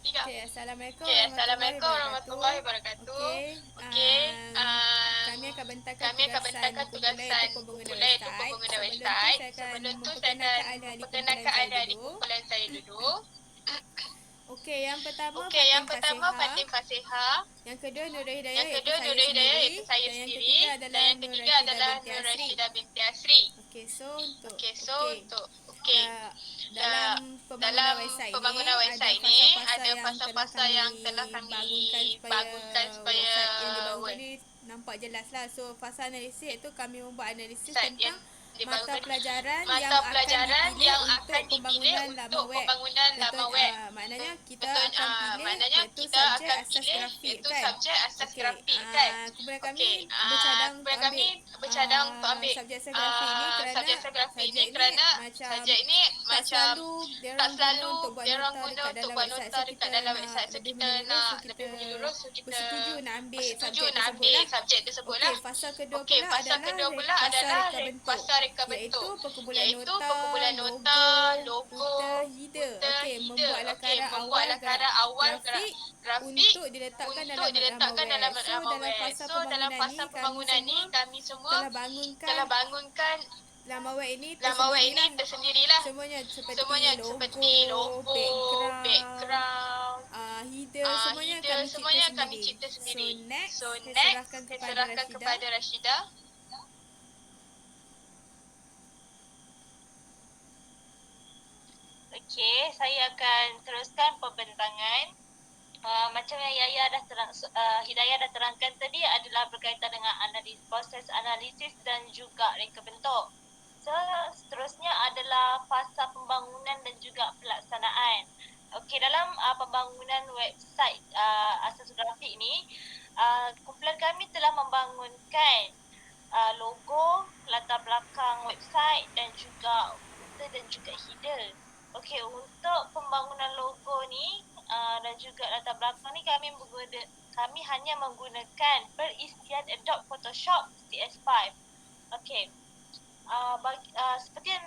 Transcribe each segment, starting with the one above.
Okay, Assalamualaikum Okey, warahmatullahi Assalamualaikum wabarakatuh. warahmatullahi wabarakatuh. Okey, Okey, kami akan bentangkan kami akan tugasan bentangkan kumpulan iaitu tugasan pembangunan kumpulan iaitu website. pembangunan Sebelum tu website. saya akan Sebelum tu saya akan memperkenalkan ahli-ahli kumpulan memperkenalkan saya ahli-ahli dulu. kumpulan saya dulu. Okey, yang pertama Okey, yang Fatin pertama Fasiha, Fatin Fasiha, yang kedua Nur Hidayah yang iaitu kedua saya Nurul Hidayah sendiri iaitu saya dan yang sendiri ketiga dan adalah yang Nur ketiga Rashidah adalah binti Nur Asri. Rashidah binti Asri. Okey, so untuk Okey, so okey. untuk okey. Dalam pembangunan Dalam website ini pembangunan ada website ni fasa-fasa ada yang telah fasa-fasa kami yang telah kami bangunkan supaya bangunkan supaya website yang dibangunkan ni nampak jelas lah. So fasa analisis iaitu kami membuat analisis website yang tentang mata dibangunkan pelajaran yang mata akan pelajaran dipilih yang akan untuk dipilih pembangunan laman untuk web. pembangunan Contoh laman web. maknanya kita Betul, akan pilih maknanya iaitu kita subjek akan asas pilih grafik iaitu kan. subjek asas Okey, grafik kan. kemudian Okey, kami bercadang untuk kemudian kami ambil bercadang untuk ambil subjek asas grafik ini kerana subjek asas grafik ni subjek ini kerana macam subjek ini tak macam selalu dia tak orang guna selalu untuk buat dia orang nota guna dekat untuk dalam buat website. nota So dekat kita dalam nak website. So lebih kita menyeluruh, so nak lebih kita menyeluruh, so kita bersetuju nak ambil bersetuju subjek nak tersebut ambil lah. subjek tersebut Okey, lah. fasa kedua Okey, pula fasa adalah kedua pula fasa adalah reka bentuk, fasa reka iaitu bentuk, perkumpulan iaitu nota, perkumpulan nota, logo, logo, footer, header. footer, Okey, header. membuat Okey, lakaran membuat awal lakaran awal grafik grafik untuk diletakkan untuk dalam laman diletakkan dalam web. So laman dalam web. fasa So dalam pembangunan fasa ni kami pembangunan ni semua kami semua telah bangunkan telah bangunkan laman web ini laman web ini tersendirilah. tersendirilah. Semuanya seperti Semuanya seperti logo, logo, background, background, header, semuanya header, kami cipta semuanya kami sendiri. cipta So sendiri. So next, saya next, serahkan saya kepada serahkan Rashidah. kepada Rashidah. Okey, saya akan teruskan pembentangan. Macam yang Hidayah dah terangkan tadi adalah berkaitan dengan proses analisis dan juga reka bentuk. So, seterusnya adalah fasa pembangunan dan juga pelaksanaan. Okey, dalam pembangunan website asas grafik ni, kumpulan kami telah membangunkan logo, latar belakang website dan juga footer dan juga header. Okey, untuk pembangunan logo ni dan juga latar belakang ni kami hanya menggunakan perisian Adobe Photoshop CS5. Okey. Seperti yang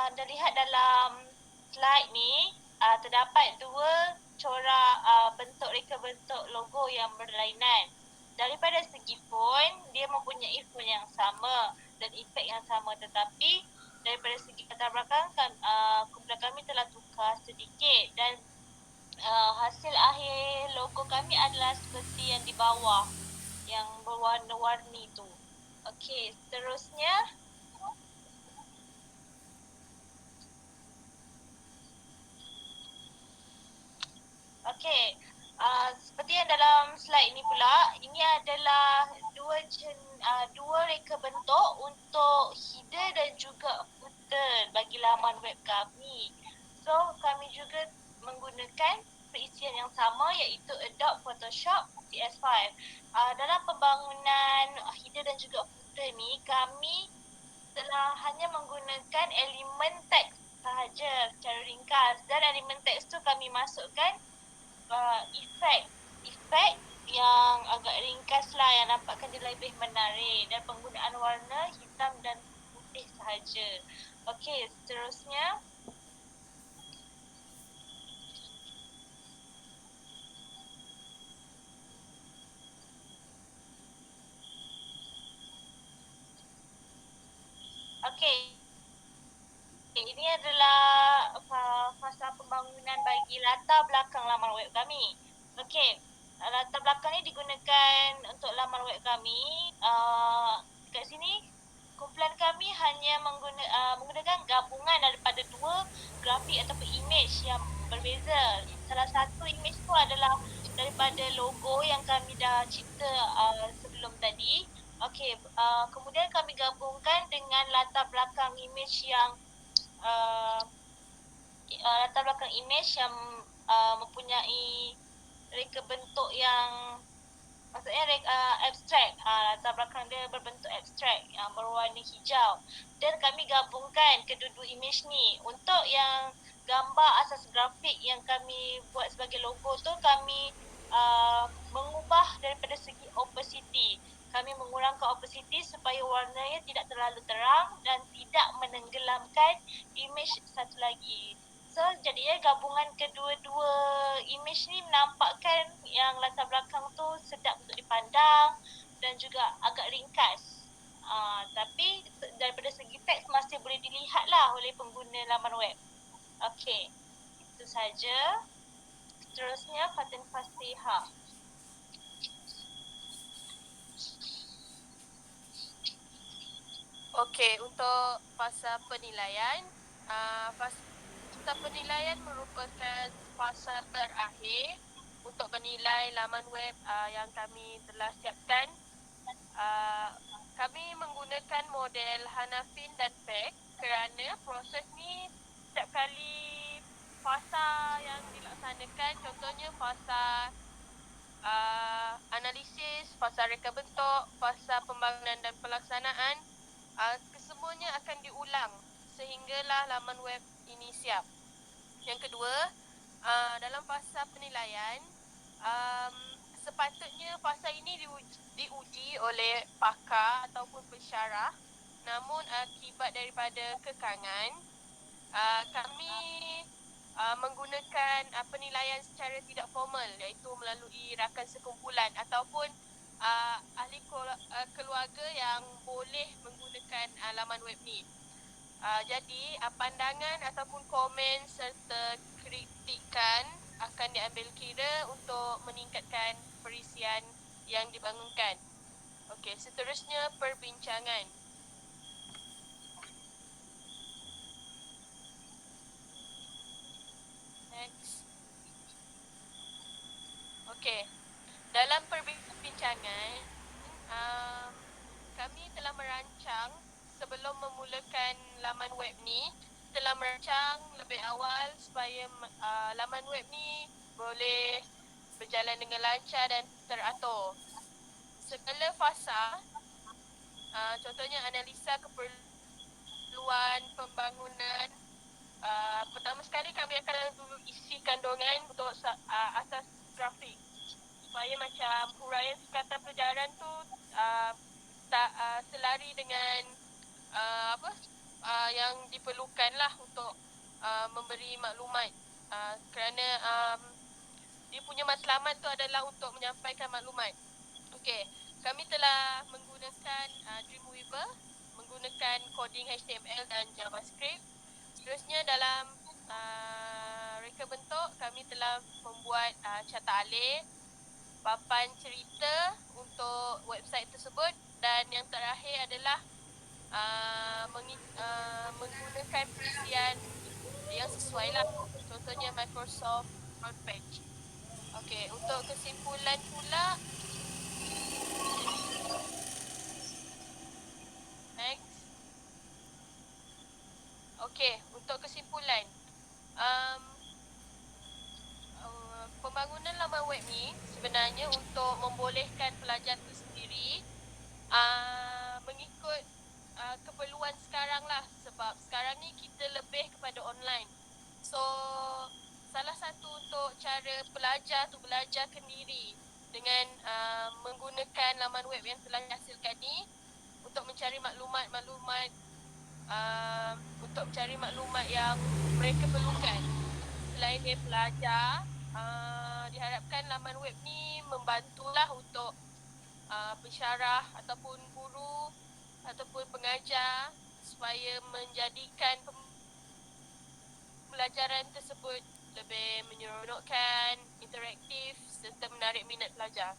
anda lihat dalam slide ni, terdapat dua corak bentuk reka bentuk logo yang berlainan. Daripada segi font, dia mempunyai font yang sama dan efek yang sama, tetapi daripada segi latar belakang kumpulan kami telah tukar sedikit dan hasil akhir logo kami adalah seperti yang di bawah yang berwarna-warni tu. Okey, seterusnya okey, seperti yang dalam slide ni pula, ini adalah dua reka bentuk untuk header dan juga footer bagi laman web kami. So, kami juga menggunakan perisian yang sama iaitu Adobe Photoshop CS5. Dalam pembangunan header dan juga footer ni, kami telah hanya menggunakan elemen teks sahaja secara ringkas, dan elemen teks tu kami masukkan efek yang agak ringkas lah, yang nampakkan dia lebih menarik, dan penggunaan warna hitam dan putih sahaja. Okey, seterusnya okey, ini adalah fasa pembangunan bagi latar belakang laman web kami. Okey, latar belakang ni digunakan untuk laman web kami. Kat sini kumpulan kami hanya menggunakan gabungan daripada dua grafik ataupun image yang berbeza. Salah satu image tu adalah daripada logo yang kami dah cipta sebelum tadi. Okey, kemudian kami gabungkan dengan latar belakang image yang latar belakang image yang mempunyai reka bentuk yang maksudnya abstrak. Latar belakang dia berbentuk abstrak yang berwarna hijau, dan kami gabungkan kedua-dua image ni. Untuk yang gambar asas grafik yang kami buat sebagai logo tu, kami mengubah daripada segi opacity. Kami mengurangkan opacity supaya warnanya tidak terlalu terang dan tidak menenggelamkan image satu lagi. So, jadinya gabungan kedua-dua image ni yang latar belakang tu sedap untuk dipandang dan juga agak ringkas. Tapi daripada segi teks masih boleh dilihat lah oleh pengguna laman web. Okey, itu saja. Seterusnya Fatin Fasiha. Okey, untuk fasa penilaian, fasa penilaian merupakan fasa terakhir untuk menilai laman web yang kami telah siapkan. Kami menggunakan model Hanafin dan Peck kerana proses ni setiap kali fasa yang dilaksanakan, contohnya fasa analisis, fasa reka bentuk, fasa pembangunan dan pelaksanaan, kesemuanya akan diulang sehinggalah laman web ini siap. Yang kedua, dalam fasa penilaian, sepatutnya fasa ini diuji oleh pakar ataupun pensyarah, namun akibat daripada kekangan, kami menggunakan penilaian secara tidak formal, iaitu melalui rakan sekumpulan ataupun ahli keluarga yang boleh menggunakan laman web ni. Jadi pandangan ataupun komen serta kritikan akan diambil kira untuk meningkatkan perisian yang dibangunkan. Okey, seterusnya perbincangan. Next. Okey, dalam perbincangan, kami telah merancang sebelum memulakan laman web ni, telah merancang lebih awal supaya laman web ni boleh berjalan dengan lancar dan teratur. Segala fasa, contohnya analisa keperluan pembangunan, pertama sekali kami akan isi kandungan untuk asas grafik supaya macam huraian sekatan pelajaran tu tak selari dengan yang diperlukan lah untuk memberi maklumat, kerana dia punya matlamat tu adalah untuk menyampaikan maklumat. Okey, kami telah menggunakan Dreamweaver, menggunakan coding HTML dan JavaScript. Seterusnya dalam reka bentuk, kami telah membuat carta alih, papan cerita untuk website tersebut, dan yang terakhir adalah menggunakan perisian yang sesuai lah, contohnya Microsoft Front Page. Okey, untuk kesimpulan pula, next. Okey, untuk kesimpulan, pembangunan laman web ni sebenarnya untuk membolehkan pelajar itu sendiri mengikut keperluan sekarang lah, sebab sekarang ni kita lebih kepada online. So, salah satu untuk cara pelajar tu belajar kendiri dengan menggunakan laman web yang telah dihasilkan ni untuk mencari maklumat-maklumat, untuk mencari maklumat yang mereka perlukan. Selain dia belajar, diharapkan laman web ni membantulah untuk pensyarah ataupun guru ataupun pengajar supaya menjadikan pembelajaran tersebut lebih menyeronokkan, interaktif serta menarik minat pelajar.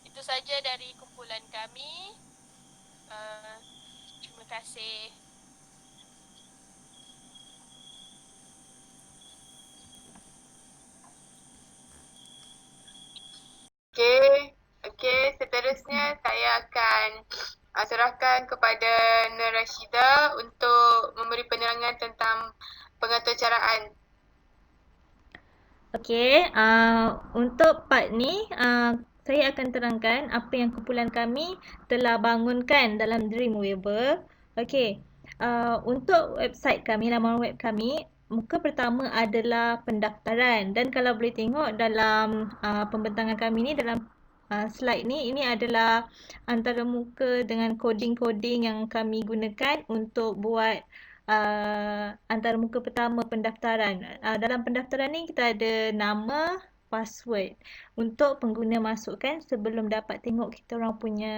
Itu saja dari kumpulan kami. Terima kasih. Okey, seterusnya saya akan serahkan kepada Nur Rashida untuk memberi penerangan tentang pengaturcaraan. Okey, untuk part ni saya akan terangkan apa yang kumpulan kami telah bangunkan dalam Dreamweaver. Okey, untuk website kami, laman web kami, muka pertama adalah pendaftaran, dan kalau boleh tengok dalam pembentangan kami ni, dalam slide ni, ini adalah antara muka dengan coding-coding yang kami gunakan untuk buat antara muka pertama pendaftaran. Dalam pendaftaran ni kita ada nama, password untuk pengguna masukkan sebelum dapat tengok kita orang punya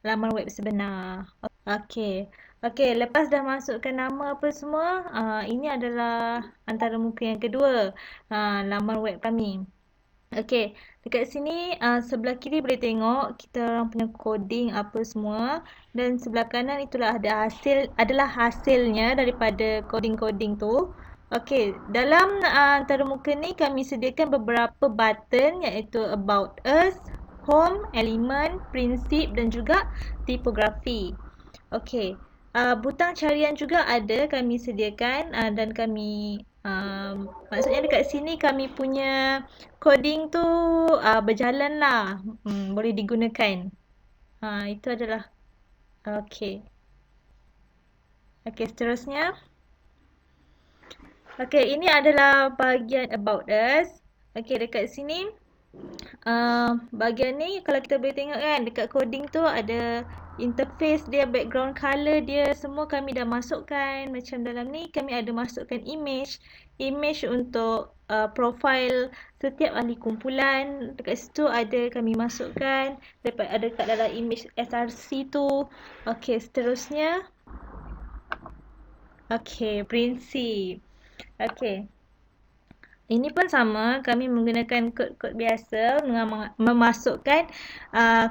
laman web sebenar. Okey. Okey, lepas dah masukkan nama apa semua, ini adalah antara muka yang kedua, laman web kami. Okey, dekat sini sebelah kiri boleh tengok kita orang punya coding apa semua, dan sebelah kanan itulah adalah hasilnya daripada coding-coding tu. Okey, dalam antara muka ni kami sediakan beberapa button iaitu About Us, Home, Element, Prinsip dan juga Tipografi. Okey, butang carian juga ada kami sediakan, dan kami maksudnya dekat sini kami punya coding tu berjalan lah, boleh digunakan. Itu adalah okey. Okey, seterusnya. Okey, ini adalah bahagian About Us. Okey, dekat sini bahagian ni kalau kita boleh tengok kan, dekat coding tu ada interface dia, background color dia, semua kami dah masukkan. Macam dalam ni kami ada masukkan image untuk profile setiap ahli kumpulan. Dekat situ ada kami masukkan, ada kat dalam image SRC tu. Okey, seterusnya. Okey, prinsip. Okey. Ini pun sama, kami menggunakan kod-kod biasa memasukkan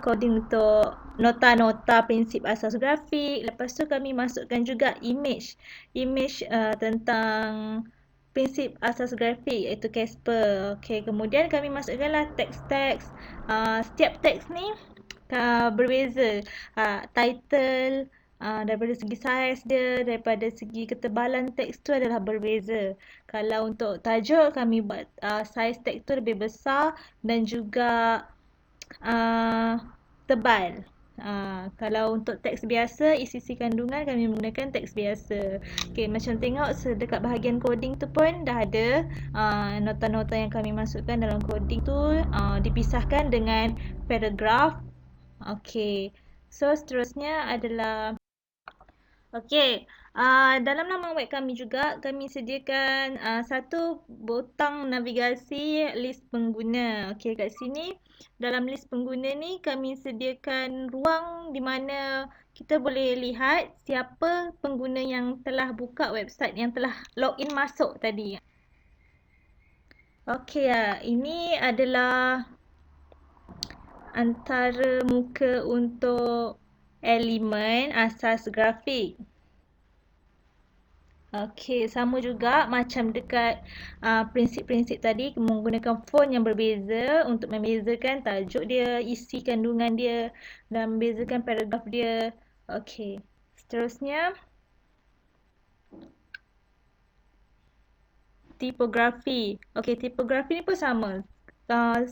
coding untuk nota-nota prinsip asas grafik. Lepas tu kami masukkan juga image tentang prinsip asas grafik iaitu Casper. Okey, kemudian kami masukkanlah teks-teks. Setiap teks ni berbeza. Title, daripada segi saiz dia, daripada segi ketebalan teks tu adalah berbeza. Kalau untuk tajuk kami buat saiz teks tu lebih besar dan juga tebal. Kalau untuk teks biasa, isi kandungan kami menggunakan teks biasa. Okey, macam tengok sedekat bahagian coding tu pun dah ada nota-nota yang kami masukkan dalam coding tu dipisahkan dengan paragraf. Okey. So seterusnya adalah okey, dalam laman web kami juga kami sediakan satu butang navigasi list pengguna. Okey, kat sini dalam list pengguna ni kami sediakan ruang di mana kita boleh lihat siapa pengguna yang telah buka website, yang telah login masuk tadi. Okey, ini adalah antara muka untuk elemen asas grafik. Okey, sama juga macam dekat prinsip-prinsip tadi, menggunakan font yang berbeza untuk membezakan tajuk dia, isi kandungan dia dan membezakan paragraf dia. Okey, seterusnya tipografi. Okey, tipografi ni pun sama.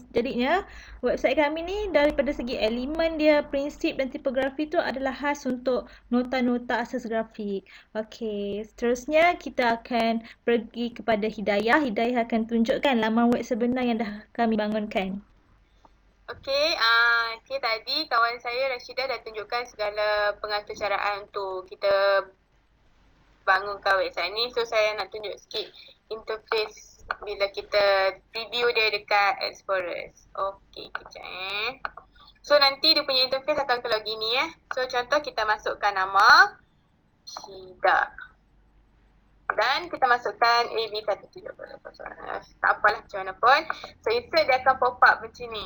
Jadinya website kami ni daripada segi elemen dia, prinsip dan tipografi tu adalah khas untuk nota-nota asas grafik. Okey, seterusnya kita akan pergi kepada Hidayah. Hidayah akan tunjukkan laman web sebenar yang dah kami bangunkan. Okey, tadi kawan saya Rashidah dah tunjukkan segala pengaturcaraan untuk kita bangunkan website ni. So saya nak tunjuk sikit interface bila kita preview dia dekat Explorer. Okey, kejap So nanti dia punya interface akan keluar gini So contoh kita masukkan nama Syida. Dan kita masukkan AB130. Tak apalah macam mana pun. So insert dia akan pop up macam ni.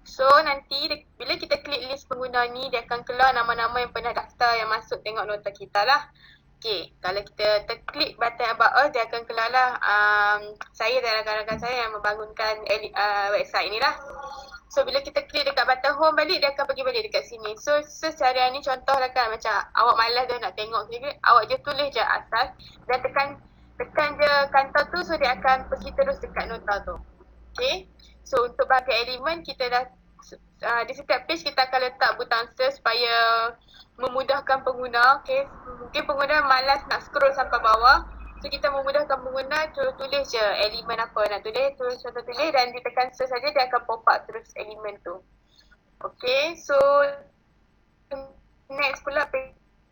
So nanti bila kita klik list pengguna ni, dia akan keluar nama-nama yang pernah daftar yang masuk tengok nota kita lah. Okay, kalau kita terklik button About Us, dia akan keluar lah saya dan rakan-rakan saya yang membangunkan website ni lah. So bila kita klik dekat button home balik, dia akan pergi balik dekat sini. So secara ni contoh lah kan, macam awak malas dah nak tengok sendiri, awak je tulis je asas dan tekan je kantor tu, so dia akan pergi terus dekat nota tu. Okay, so untuk bahagian elemen kita dah di setiap page kita akan letak butang search supaya memudahkan pengguna. Okay, mungkin pengguna malas nak scroll sampai bawah, so kita memudahkan pengguna, tulis je elemen apa nak tulis, dan ditekan search saja, dia akan pop up terus elemen tu. Okay, so next pula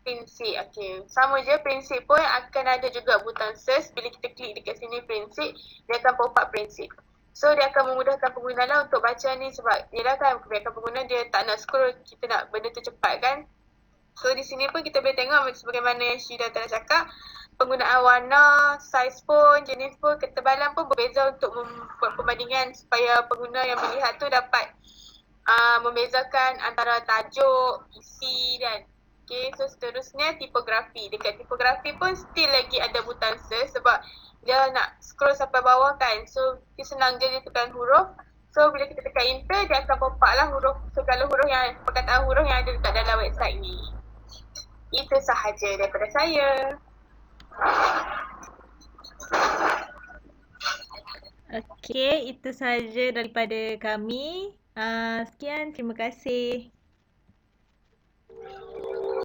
prinsip. Okay, sama je, prinsip pun akan ada juga butang search. Bila kita klik dekat sini prinsip, dia akan pop up prinsip. So dia akan memudahkan pengguna lah untuk baca ni, sebab yelah kan kebanyakan pengguna dia tak nak scroll, kita nak benda tu cepat kan. So di sini pun kita boleh tengok sebagaimana yang Syida telah cakap, penggunaan warna, saiz pun, jenis pun, ketebalan pun berbeza untuk membuat perbandingan supaya pengguna yang melihat tu dapat membezakan antara tajuk, isi dan okay. So seterusnya tipografi. Dekat tipografi pun still lagi ada butang search sebab dia nak scroll sampai bawah kan. So dia senang je dia tekan huruf. So bila kita tekan enter, dia akan pop up lah segala huruf yang, perkataan huruf yang ada dekat dalam website ni. Itu sahaja daripada saya. Okey, itu sahaja daripada kami. Sekian, terima kasih.